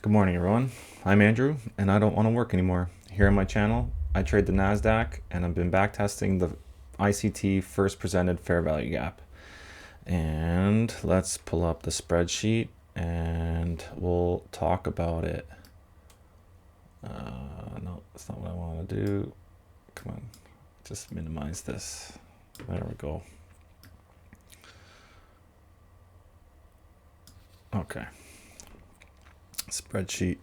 Good morning, everyone. I'm Andrew, and I don't want to work anymore. Here on my channel, I trade the NASDAQ, and I've been backtesting the ICT first presented fair value gap. And let's pull up the spreadsheet, and we'll talk about it. No, that's not what I want to do. Come on, just minimize this. There we go. Okay. Spreadsheet.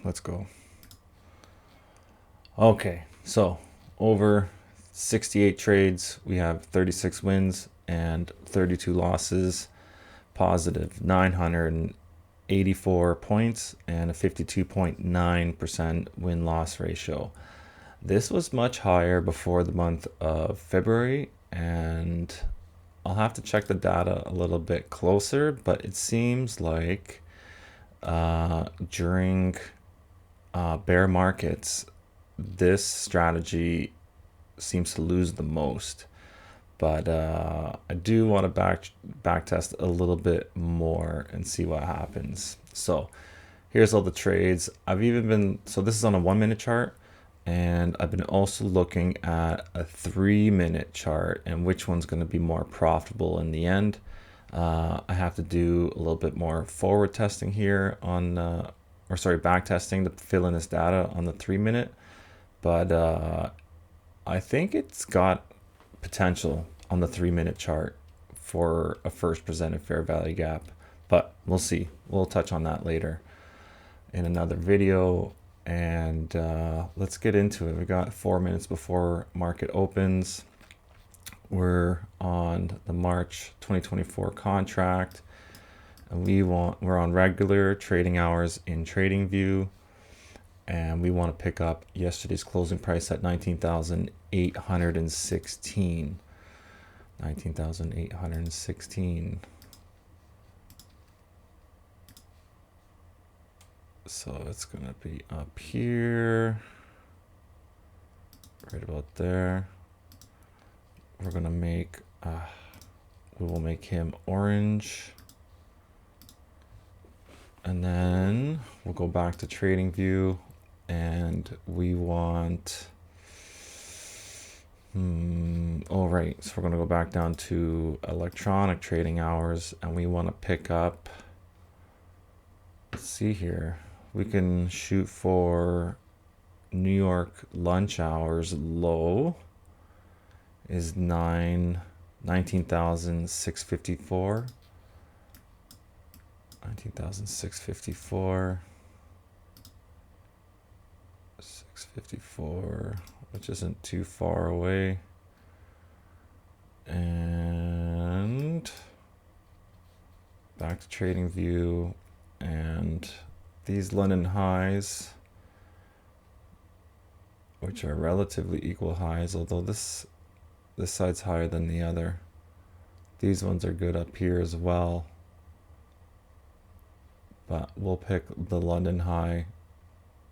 Let's go. Okay, so over 68 trades, we have 36 wins and 32 losses, positive 984 points and a 52.9% win-loss ratio. This was much higher before the month of February, and I'll have to check the data a little bit closer, but it seems like during bear markets, this strategy seems to lose the most. But I do want to back test a little bit more and see what happens. So here's all the trades. So this is on a 1-minute chart, and I've been also looking at a 3-minute chart and which one's going to be more profitable in the end. I have to do a little bit more forward testing here on, back testing to fill in this data on the 3-minute. But I think it's got potential on the 3-minute chart for a first presented fair value gap. But we'll see. We'll touch on that later in another video. And let's get into it. We got 4 minutes before market opens. We're on the March 2024 contract, and we're on regular trading hours in TradingView, and we want to pick up yesterday's closing price at 19,816. 19,816. So it's going to be up here, right about there. We're going to make, we will make him orange. And then we'll go back to TradingView, and we want, oh, right. So we're going to go back down to electronic trading hours, and we want to pick up, let's see here. We can shoot for New York lunch hours low is 19,654. 19,654. 654, which isn't too far away. And back to TradingView, and these London highs, which are relatively equal highs, although this side's higher than the other. These ones are good up here as well, but we'll pick the London high,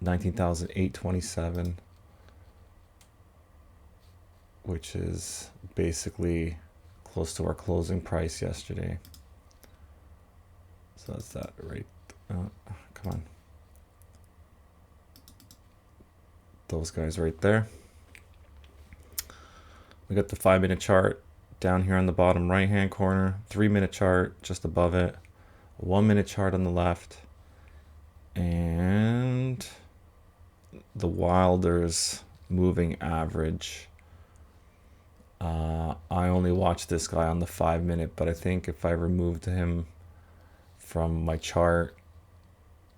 19,827, which is basically close to our closing price yesterday. So that's that right. Come on. Those guys right there. We got the 5-minute chart down here on the bottom right hand corner, 3-minute chart just above it, a 1-minute chart on the left, and the Wilders moving average. I only watched this guy on the 5-minute, but I think if I removed him from my chart,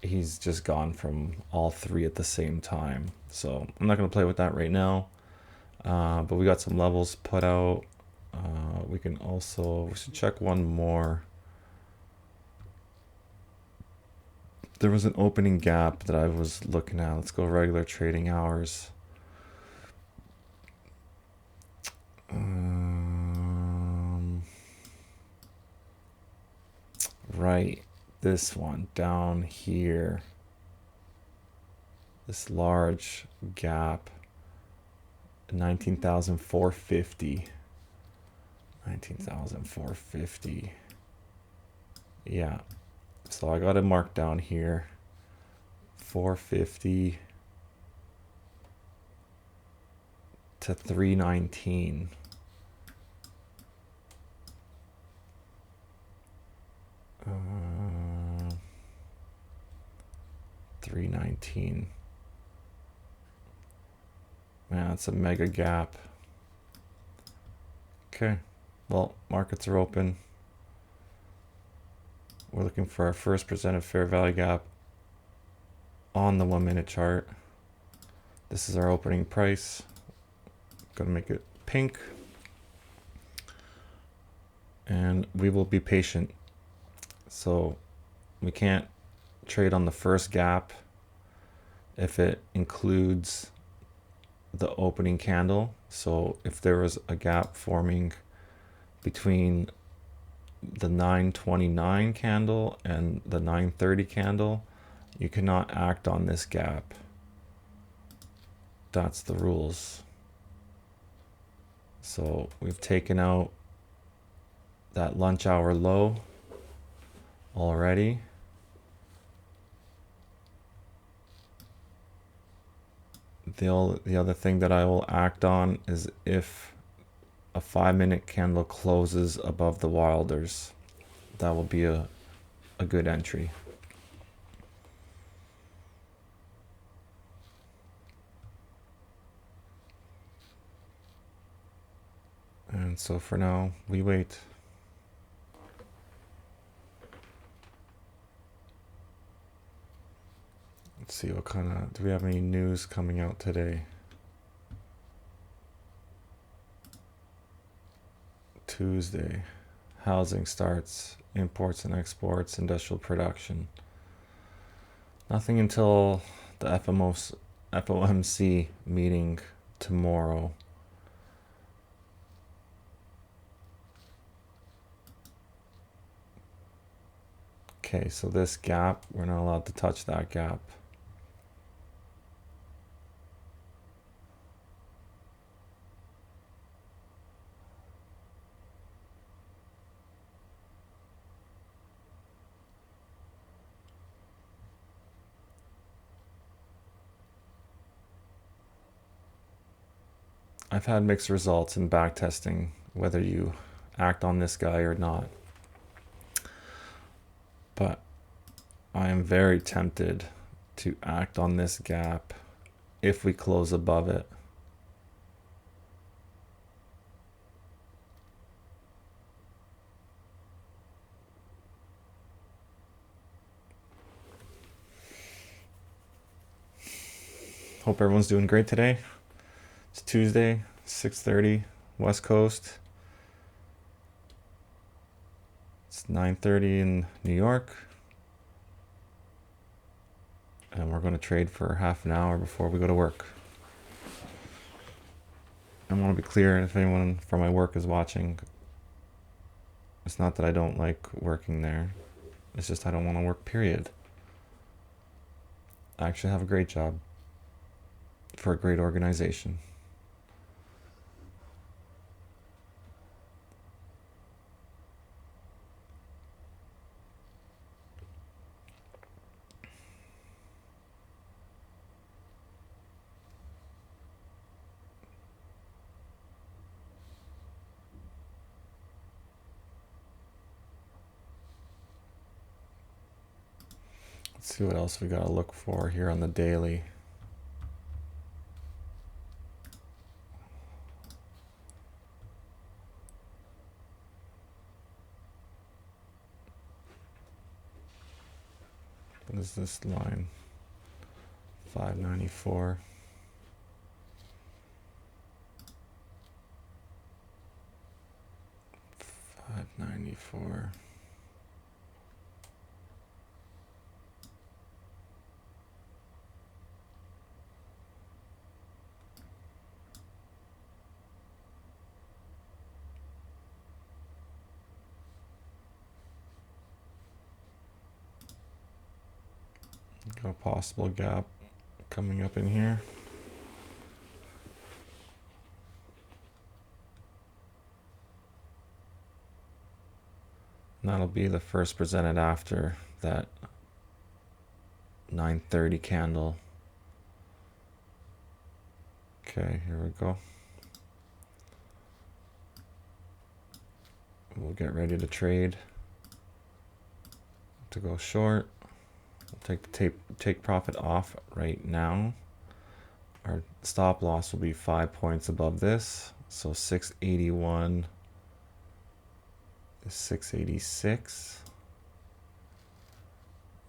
he's just gone from all three at the same time. So I'm not going to play with that right now. But we got some levels put out. We should check one more. There was an opening gap that I was looking at. Let's go regular trading hours. Right, this one down here. This large gap, 19,450. 19,450. Yeah. So I got it marked down here. 450 to 319. 319. Man, that's a mega gap. Okay, well, markets are open. We're looking for our first presented fair value gap on the 1 minute chart. This is our opening price. Gonna make it pink. And we will be patient. So we can't trade on the first gap if it includes the opening candle. So if there was a gap forming between the 929 candle and the 930 candle, you cannot act on this gap. That's the rules. So we've taken out that lunch hour low already. The other thing that I will act on is if a 5-minute candle closes above the Wilders. That will be a good entry. And so for now, we wait. Let's see what kind of, do we have any news coming out today? Tuesday, housing starts, imports and exports, industrial production. Nothing until the FOMC meeting tomorrow. Okay, so this gap, we're not allowed to touch that gap. I've had mixed results in backtesting, whether you act on this guy or not. But I am very tempted to act on this gap if we close above it. Hope everyone's doing great today. It's Tuesday, 6:30, West Coast. It's 9:30 in New York. And we're going to trade for half an hour before we go to work. I want to be clear, if anyone from my work is watching, it's not that I don't like working there. It's just I don't want to work, period. I actually have a great job for a great organization. Let's see what else we gotta look for here on the daily. What is this line? 594. $594. Got a possible gap coming up in here. And that'll be the first presented after that 9:30 candle. Okay, here we go. We'll get ready to trade, to go short. We'll take the take profit off right now. Our stop loss will be 5 points above this. So 681 is 686.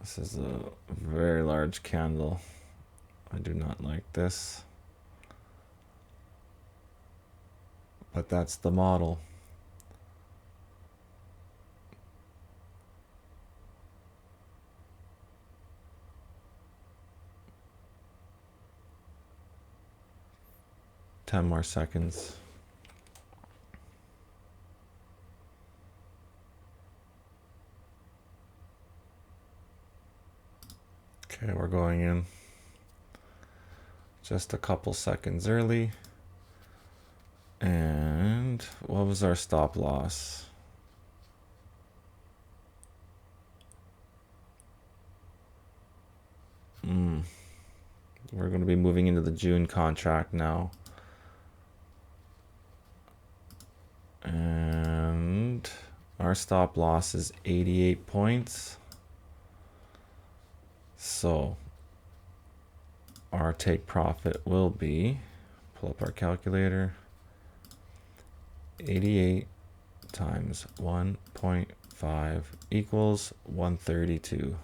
This is a very large candle. I do not like this. But that's the model. Ten more seconds. Okay, we're going in just a couple seconds early. And what was our stop loss? We're going to be moving into the June contract now. And our stop loss is 88 points. So our take profit will be, pull up our calculator, 88 times 1.5 equals 132.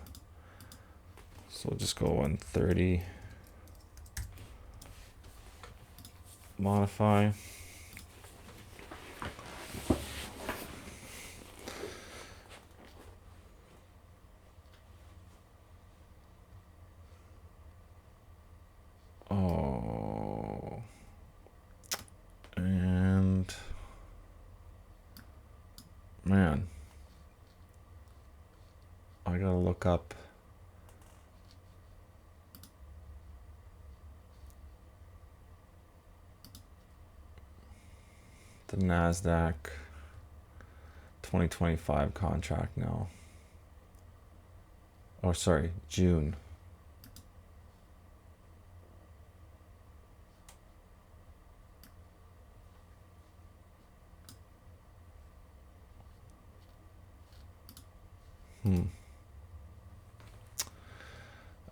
So we'll just go 130, modify. Oh, and man, I gotta look up the NASDAQ 2025 contract now. Oh, sorry, June.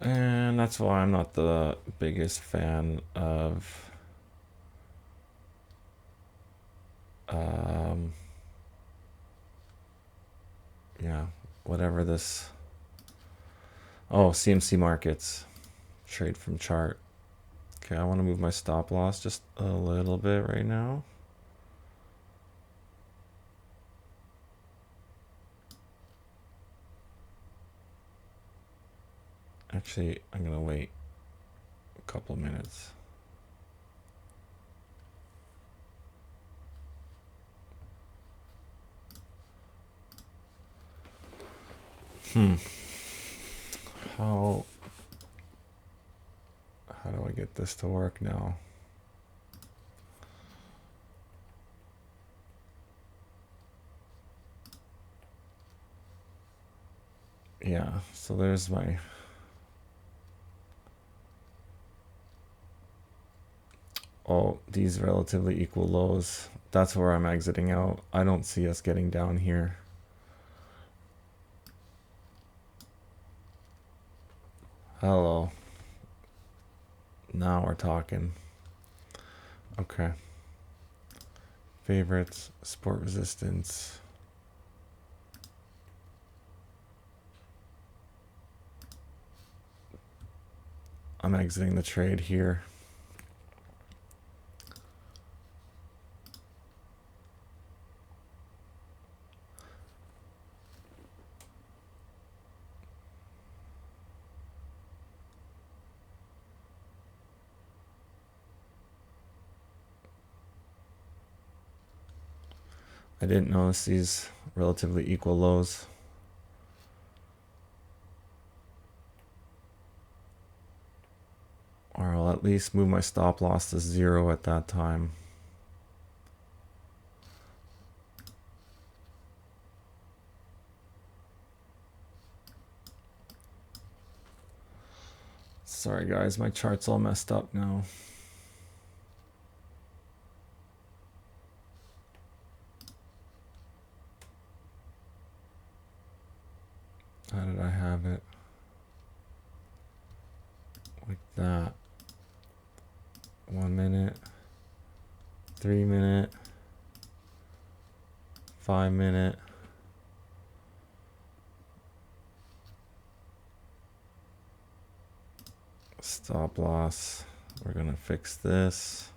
And that's why I'm not the biggest fan of yeah, whatever this. Oh, CMC markets, trade from chart. Okay, I want to move my stop loss just a little bit right now. Actually, I'm gonna wait a couple of minutes. How do I get this to work now? Yeah, so there's my these relatively equal lows. That's where I'm exiting out. I don't see us getting down here. Hello. Now we're talking. Okay. Favorites, support resistance. I'm exiting the trade here. I didn't notice these relatively equal lows. Or I'll at least move my stop loss to 0 at that time. Sorry guys, my chart's all messed up now. How did I have it? Like that. 1 minute, 3 minute, 5 minute. Stop loss. We're gonna fix this.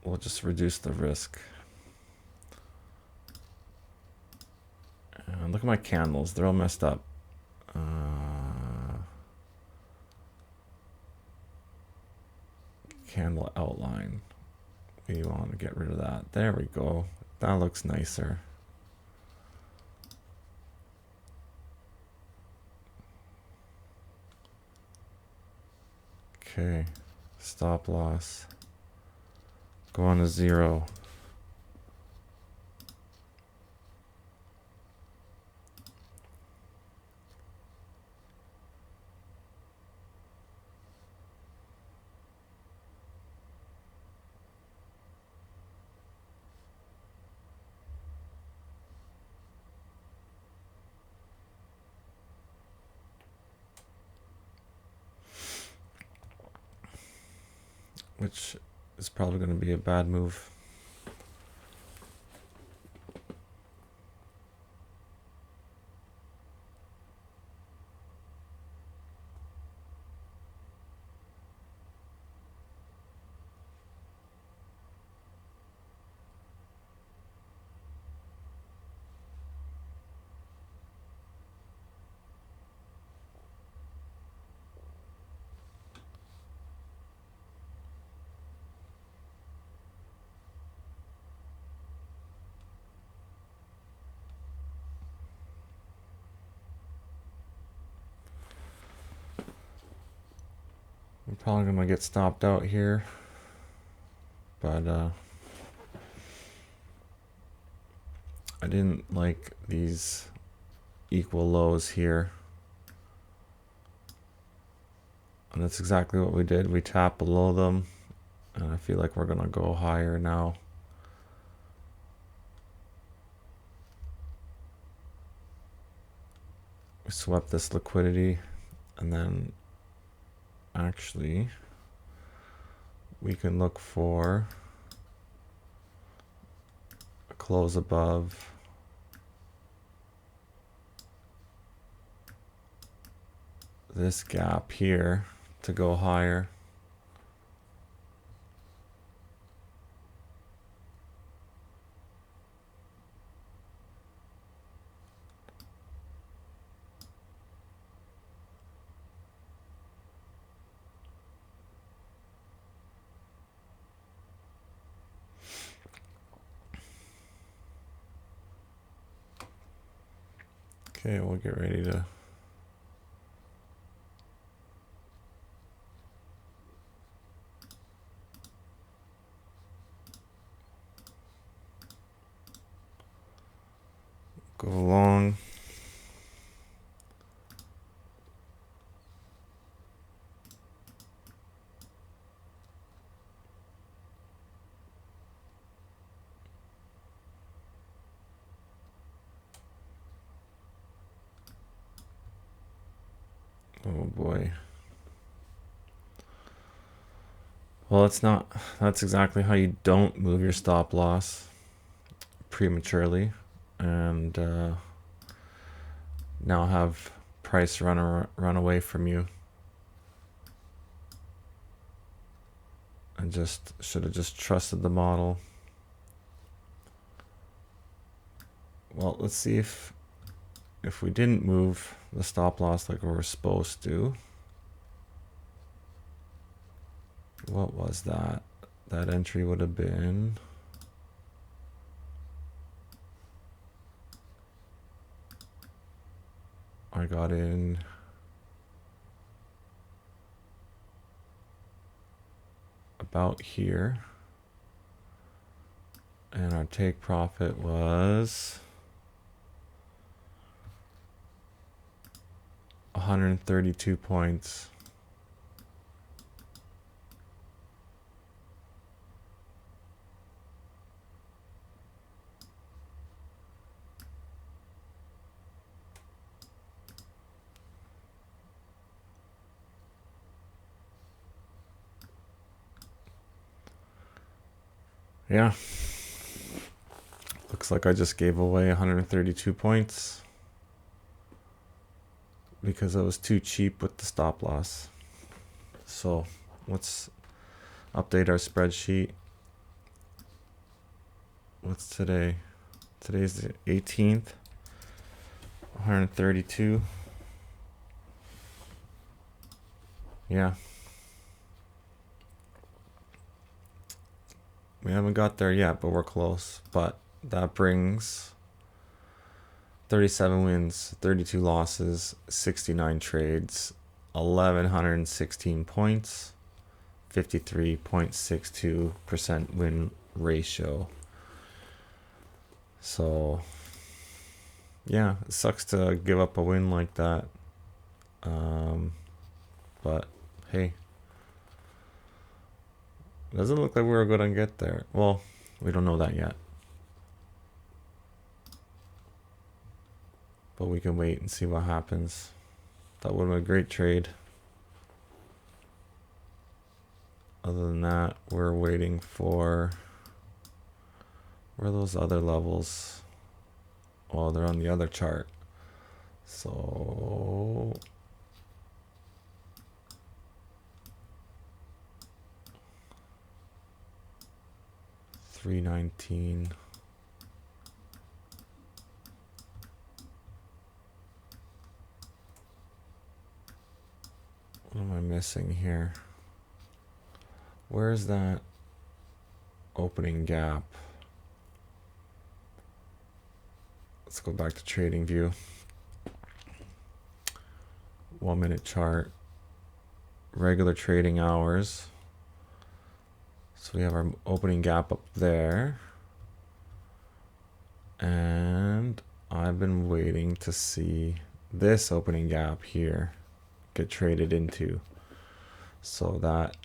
We'll just reduce the risk. And look at my candles, they're all messed up. Candle outline. We want to get rid of that. There we go. That looks nicer. Okay, stop loss. Go on to 0. Which is probably going to be a bad move. I'm probably going to get stopped out here. But I didn't like these equal lows here. And that's exactly what we did. We tapped below them. And I feel like we're going to go higher now. We swept this liquidity. And then actually we can look for a close above this gap here to go higher. Okay, we'll get ready to go long. Oh boy. Well, that's exactly how you don't move your stop loss prematurely and now have price run away from you. And just should have just trusted the model. Well, let's see if we didn't move the stop loss like we were supposed to. What was that? That entry would have been I got in about here. And our take profit was 132 points. Yeah. Looks like I just gave away 132 points because I was too cheap with the stop loss. So let's update our spreadsheet. What's today? Today's the 18th. 132. Yeah. We haven't got there yet, but we're close. But that brings 37 wins, 32 losses, 69 trades, 1,116 points, 53.62% win ratio. So, yeah, it sucks to give up a win like that. But hey, it doesn't look like we're going to get there. Well, we don't know that yet. But we can wait and see what happens. That would have been a great trade. Other than that, we're waiting for... Where are those other levels? Oh, they're on the other chart. So... 319. What am I missing here? Where's that opening gap? Let's go back to trading view. 1 minute chart. Regular trading hours. So we have our opening gap up there. And I've been waiting to see this opening gap here get traded into. So that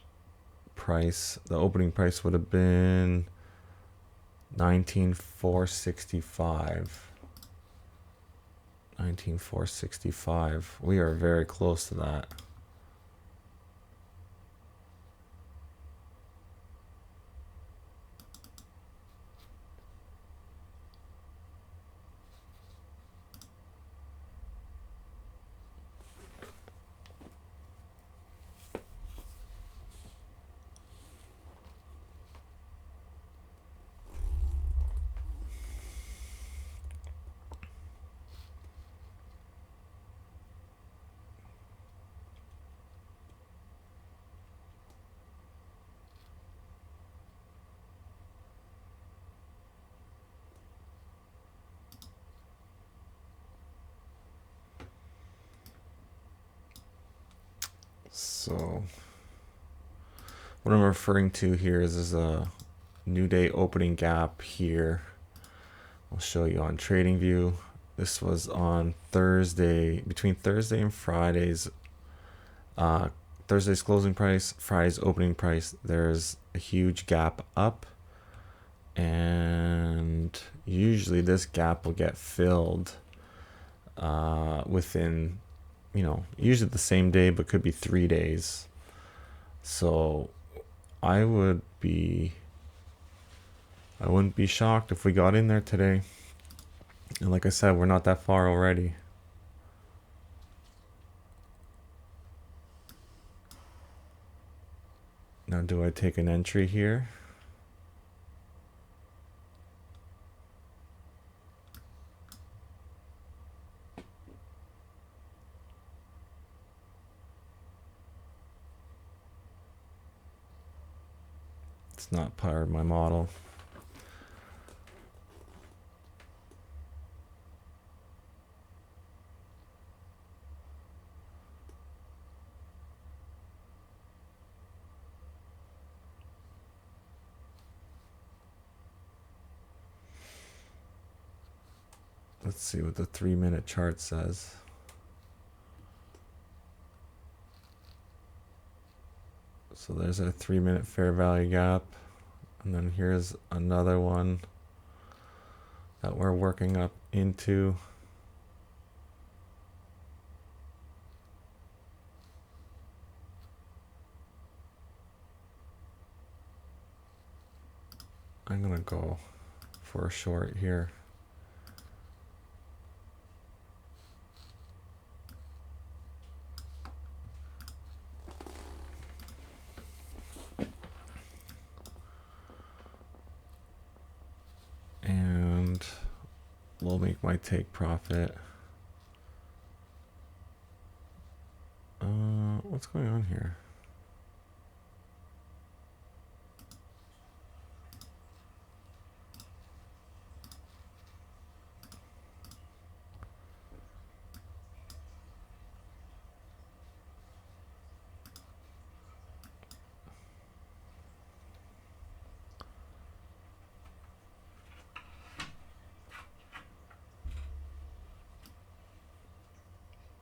price, the opening price would have been 19,465. 19,465. We are very close to that. So what I'm referring to here is a new day opening gap here. I'll show you on trading view. This was on Thursday, between Thursday and Friday's Thursday's closing price, Friday's opening price. There's a huge gap up, and usually this gap will get filled within, usually the same day, but could be 3 days. So I wouldn't be shocked if we got in there today. And like I said, we're not that far already. Now, do I take an entry here? It's not part of my model. Let's see what the 3 minute chart says. So there's a 3-minute fair value gap. And then here's another one that we're working up into. I'm gonna go for a short here. And we'll make my take profit. What's going on here?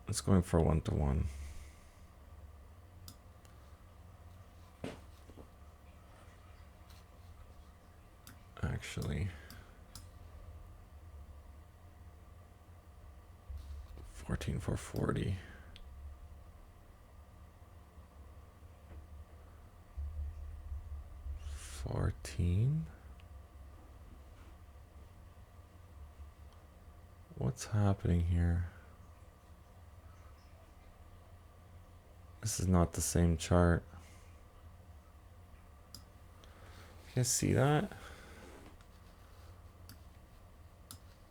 It's going for 1-to-1. Actually, 14 for 40. What's happening here? This is not the same chart. You guys see that?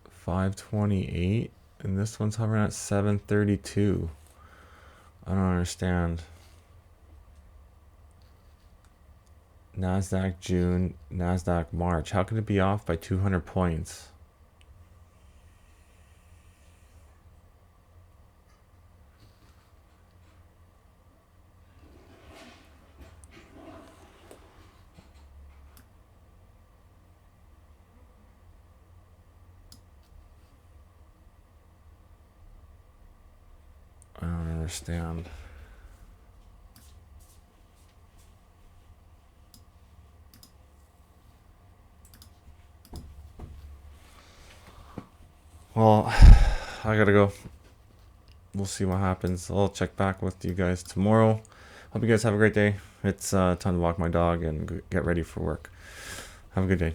528, and this one's hovering at 732. I don't understand. NASDAQ June, NASDAQ March. How can it be off by 200 points? I don't understand. Well, I gotta go. We'll see what happens. I'll check back with you guys tomorrow. Hope you guys have a great day. It's time to walk my dog and get ready for work. Have a good day.